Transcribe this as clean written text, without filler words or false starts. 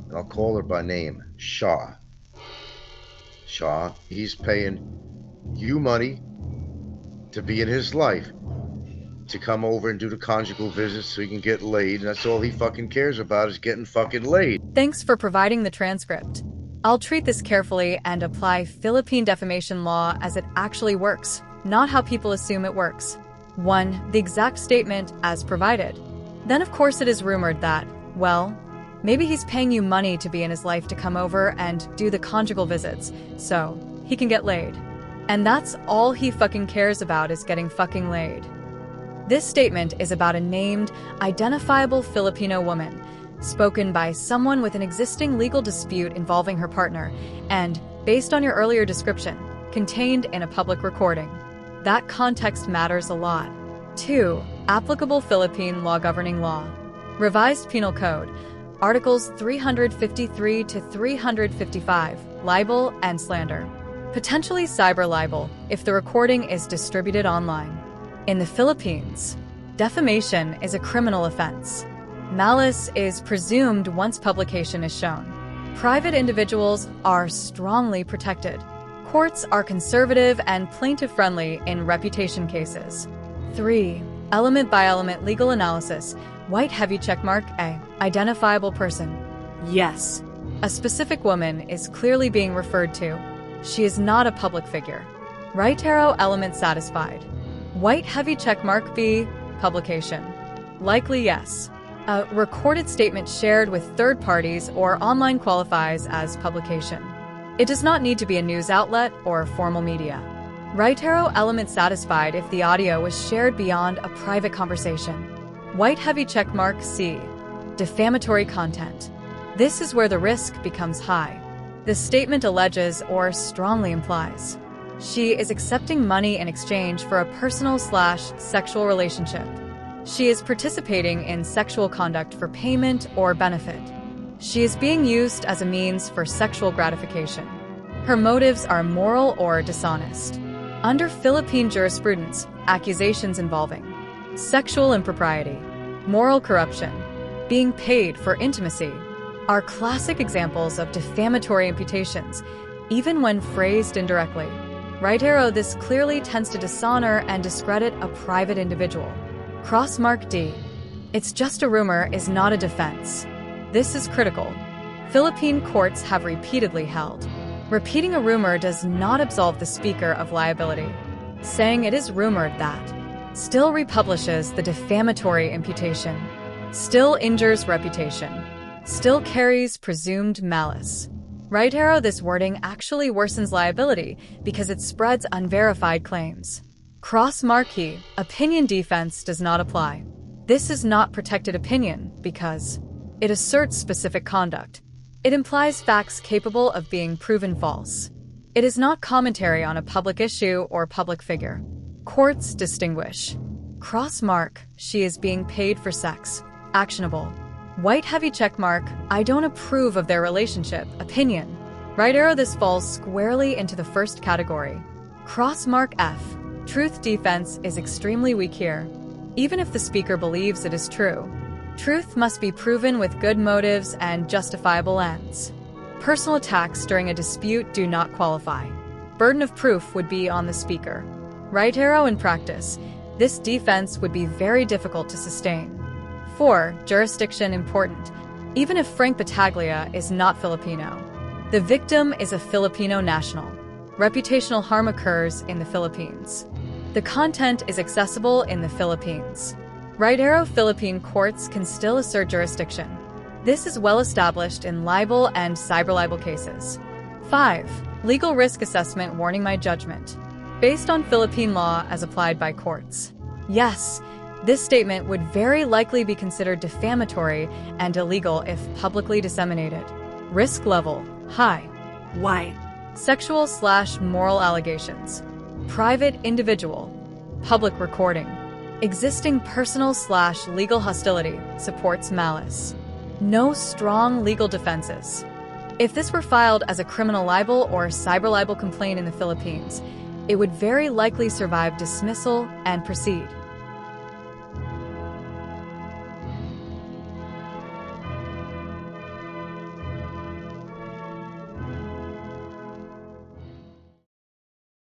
And I'll call her by name, Shaw. Shaw, he's paying you money to be in his life, to come over and do the conjugal visits so he can get laid, and that's all he fucking cares about is getting fucking laid. Thanks for providing the transcript. I'll treat this carefully and apply Philippine defamation law as it actually works, not how people assume it works. 1. The exact statement as provided. Then of course it is rumored that, well, maybe he's paying you money to be in his life to come over and do the conjugal visits, so he can get laid. And that's all he fucking cares about is getting fucking laid. This statement is about a named, identifiable Filipino woman, spoken by someone with an existing legal dispute involving her partner, and, based on your earlier description, contained in a public recording. That context matters a lot. 2. Applicable Philippine law governing law. Revised Penal Code, Articles 353 to 355, libel and slander. Potentially cyber libel if the recording is distributed online. In the Philippines, defamation is a criminal offense. Malice is presumed once publication is shown. Private individuals are strongly protected. Courts are conservative and plaintiff-friendly in reputation cases. 3. Element by element legal analysis. White heavy checkmark A. Identifiable person. Yes. A specific woman is clearly being referred to. She is not a public figure. Right arrow element satisfied. White heavy checkmark B. Publication. Likely yes. A recorded statement shared with third parties or online qualifies as publication. It does not need to be a news outlet or formal media. Right arrow element satisfied if the audio was shared beyond a private conversation. White heavy checkmark C. Defamatory content. This is where the risk becomes high. The statement alleges or strongly implies she is accepting money in exchange for a personal/sexual relationship. She is participating in sexual conduct for payment or benefit. She is being used as a means for sexual gratification. Her motives are moral or dishonest. Under Philippine jurisprudence, accusations involving sexual impropriety, moral corruption, being paid for intimacy are classic examples of defamatory imputations, even when phrased indirectly. Right arrow, this clearly tends to dishonor and discredit a private individual. Cross mark D. It's just a rumor is not a defense. This is critical. Philippine courts have repeatedly held. Repeating a rumor does not absolve the speaker of liability. Saying it is rumored that still republishes the defamatory imputation, still injures reputation, still carries presumed malice. Right arrow, this wording actually worsens liability because it spreads unverified claims. Cross marquee, opinion defense does not apply. This is not protected opinion because it asserts specific conduct. It implies facts capable of being proven false. It is not commentary on a public issue or public figure. Courts distinguish. Cross mark, she is being paid for sex. Actionable. White heavy checkmark, I don't approve of their relationship. Opinion. Right arrow, this falls squarely into the first category. Cross mark F. Truth defense is extremely weak here. Even if the speaker believes it is true, truth must be proven with good motives and justifiable ends. Personal attacks during a dispute do not qualify. Burden of proof would be on the speaker. Right arrow, in practice, this defense would be very difficult to sustain. 4. Jurisdiction important. Even if Frank Battaglia is not Filipino, the victim is a Filipino national. Reputational harm occurs in the Philippines. The content is accessible in the Philippines. Right arrow, Philippine courts can still assert jurisdiction. This is well established in libel and cyber libel cases. 5. Legal risk assessment warning my judgment. Based on Philippine law as applied by courts. Yes, this statement would very likely be considered defamatory and illegal if publicly disseminated. Risk level, high. Why? Sexual/moral allegations. Private individual. Public recording. Existing personal/legal hostility supports malice. No strong legal defenses. If this were filed as a criminal libel or cyber libel complaint in the Philippines, it would very likely survive dismissal and proceed.